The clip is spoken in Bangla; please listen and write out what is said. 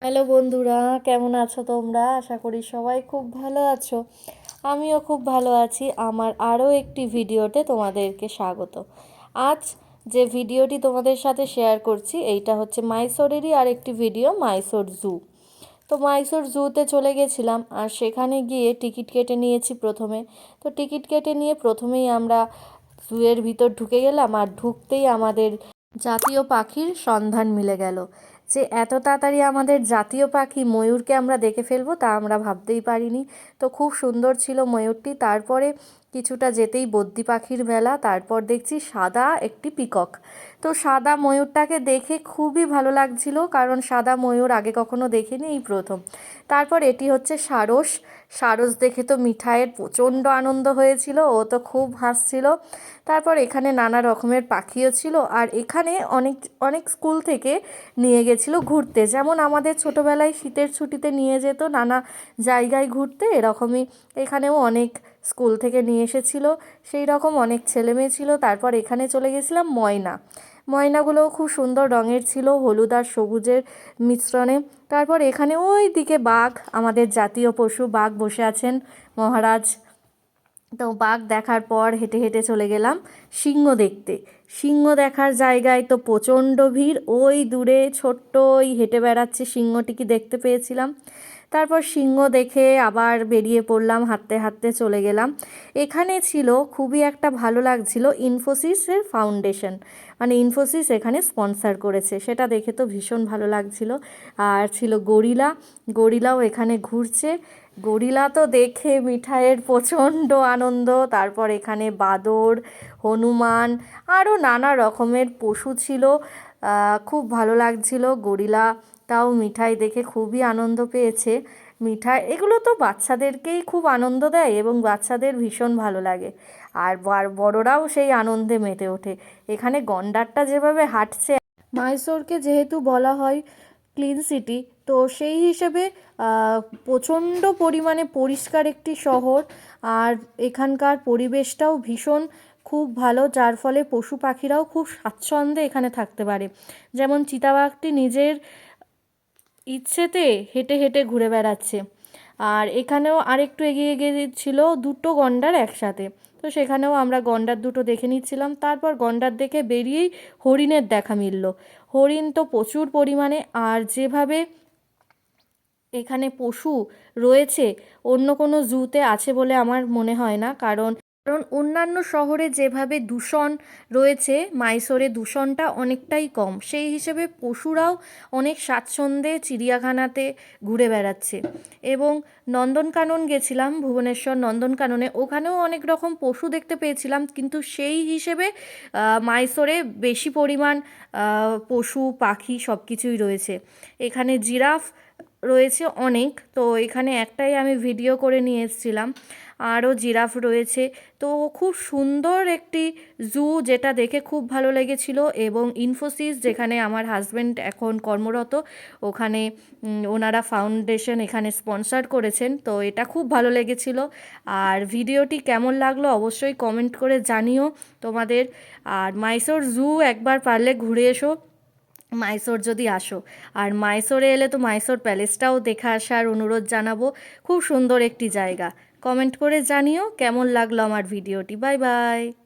হ্যালো বন্ধুরা, কেমন আছো তোমরা? আশা করি সবাই খুব ভালো আছো। আমিও খুব ভালো আছি। আমার আরও একটি ভিডিওতে তোমাদেরকে স্বাগত। আজ যে ভিডিওটি তোমাদের সাথে শেয়ার করছি এইটা হচ্ছে মাইসোরেরই আরেকটি ভিডিও, মাইসোর জু। তো মাইসোর জুতে চলে গেছিলাম আর সেখানে গিয়ে টিকিট কেটে নিয়েছি প্রথমে। তো টিকিট কেটে নিয়ে প্রথমেই আমরা জুয়ের ভিতর ঢুকে গেলাম আর ঢুকতেই আমাদের জাতীয় পাখির সন্ধান মিলে গেল। যে এত তাড়াতাড়ি আমাদের জাতীয় পাখি ময়ূরকে আমরা দেখে ফেলবো তা আমরা ভাবতেই পারিনি। তো খুব সুন্দর ছিল ময়ূরটি। তারপরে কিছুটা যেতেই বদ্যি পাখির মেলা, তারপর দেখছি সাদা একটি পিকক। তো সাদা ময়ূরটাকে দেখে খুবই ভালো লাগছিল, কারণ সাদা ময়ূর আগে কখনো দেখিনি, এই প্রথম। তারপর এটি হচ্ছে সারস। সারস দেখে তো মিঠাইয়ের প্রচণ্ড আনন্দ হয়েছিল, ও তো খুব হাসছিল। তারপর এখানে নানা রকমের পাখিও ছিল, আর এখানে অনেক অনেক স্কুল থেকে নিয়ে গেছিলো ঘুরতে, যেমন আমাদের ছোটোবেলায় শীতের ছুটিতে নিয়ে যেত নানা জায়গায় ঘুরতে, এরকমই এখানেও অনেক স্কুল থেকে নিয়ে এসেছিলো। সেই রকম অনেক ছেলেমেয়ে ছিল। তারপর এখানে চলে গেছিলাম ময়না। ময়নাগুলোও খুব সুন্দর রঙের ছিল, হলুদ আর সবুজের মিশ্রণে। তারপর এখানে ওই দিকে বাঘ, আমাদের জাতীয় পশু বাঘ বসে আছেন মহারাজ। তো বাঘ দেখার পর হেঁটে হেঁটে চলে গেলাম সিংহ দেখতে। সিংহ দেখার জায়গায় তো প্রচণ্ড ভিড়, ওই দূরে ছোট্ট ওই হেঁটে বেড়াচ্ছে সিংহটিকে দেখতে পেয়েছিলাম। তারপর সিংহ দেখে আবার বেরিয়ে পড়লাম, হাঁটতে হাঁটতে চলে গেলাম। এখানে ছিল খুবই একটা ভালো লাগছিল ইনফোসিসের ফাউন্ডেশন, মানে ইনফোসিস এখানে স্পন্সর করেছে, সেটা দেখে তো ভীষণ ভালো লাগছিল। আর ছিল গরিলা, গরিলাও এখানে ঘুরছে। গরিলা তো দেখে মিঠাইয়ের প্রচণ্ড আনন্দ। তারপর এখানে বাদর, হনুমান, আরও নানা রকমের পশু ছিল। খুব ভালো লাগছিল। গরিলাটাও মিঠাই দেখে খুবই আনন্দ পেয়েছে। মিঠাই এগুলো তো বাচ্চাদেরকেই খুব আনন্দ দেয় এবং বাচ্চাদের ভীষণ ভালো লাগে, আর বড়রাও সেই আনন্দে মেতে ওঠে। এখানে গন্ডারটা যেভাবে হাঁটছে, মাইসোরকে যেহেতু বলা হয় ক্লিন সিটি, তো সেই হিসেবে প্রচণ্ড পরিমাণে পরিষ্কার একটি শহর। আর এখানকার পরিবেশটাও ভীষণ খুব ভালো, যার ফলে পশু পাখিরাও খুব স্বাচ্ছন্দ্যে এখানে থাকতে পারে। যেমন চিতাবাঘটি নিজের ইচ্ছেতে হেঁটে হেঁটে ঘুরে বেড়াচ্ছে। আর এখানেও আরেকটু এগিয়ে গিয়েছিল দুটো গন্ডার একসাথে, তো সেখানেও আমরা গন্ডার দুটো দেখে নিচ্ছিলাম। তারপর গন্ডার দেখে বেরিয়েই হরিণের দেখা মিলল। হরিণ তো প্রচুর পরিমাণে, আর যেভাবে এখানে পশু রয়েছে অন্য কোনো জুতে আছে বলে আমার মনে হয় না, কারণ কারণ অন্যান্য শহরে যেভাবে দূষণ রয়েছে মাইসোরে দূষণটা অনেকটাই কম, সেই হিসেবে পশুরাও অনেক স্বাচ্ছন্দ্যে চিড়িয়াখানাতে ঘুরে বেড়াচ্ছে। এবং নন্দনকানন গেছিলাম, ভুবনেশ্বর নন্দনকাননে, ওখানেও অনেক রকম পশু দেখতে পেয়েছিলাম, কিন্তু সেই হিসেবে মাইসোরে বেশি পরিমাণ পশু পাখি সব কিছুই রয়েছে। এখানে জিরাফ রয়েছে অনেক, তো এখানে একটাই আমি ভিডিও করে নিয়ে এসেছিলাম। আরও জিরাফ রয়েছে। তো খুব সুন্দর একটি জু, যেটা দেখে খুব ভালো লেগেছিল। এবং ইনফোসিস, যেখানে আমার হাজব্যান্ড এখন কর্মরত, ওখানে ওনারা ফাউন্ডেশন এখানে স্পন্সর করেছেন, তো এটা খুব ভালো লেগেছিল। আর ভিডিওটি কেমন লাগলো অবশ্যই কমেন্ট করে জানিও তোমাদের। আর মাইসোর জু একবার পারলে ঘুরে এসো মাইসোর যদি আসো। আর মাইসোরে এলে তো মাইসোর প্যালেসটাও দেখে আসার অনুরোধ জানাবো। খুব সুন্দর একটি জায়গা। কমেন্ট করে জানিও কেমন লাগলো আমার ভিডিওটি। Bye bye.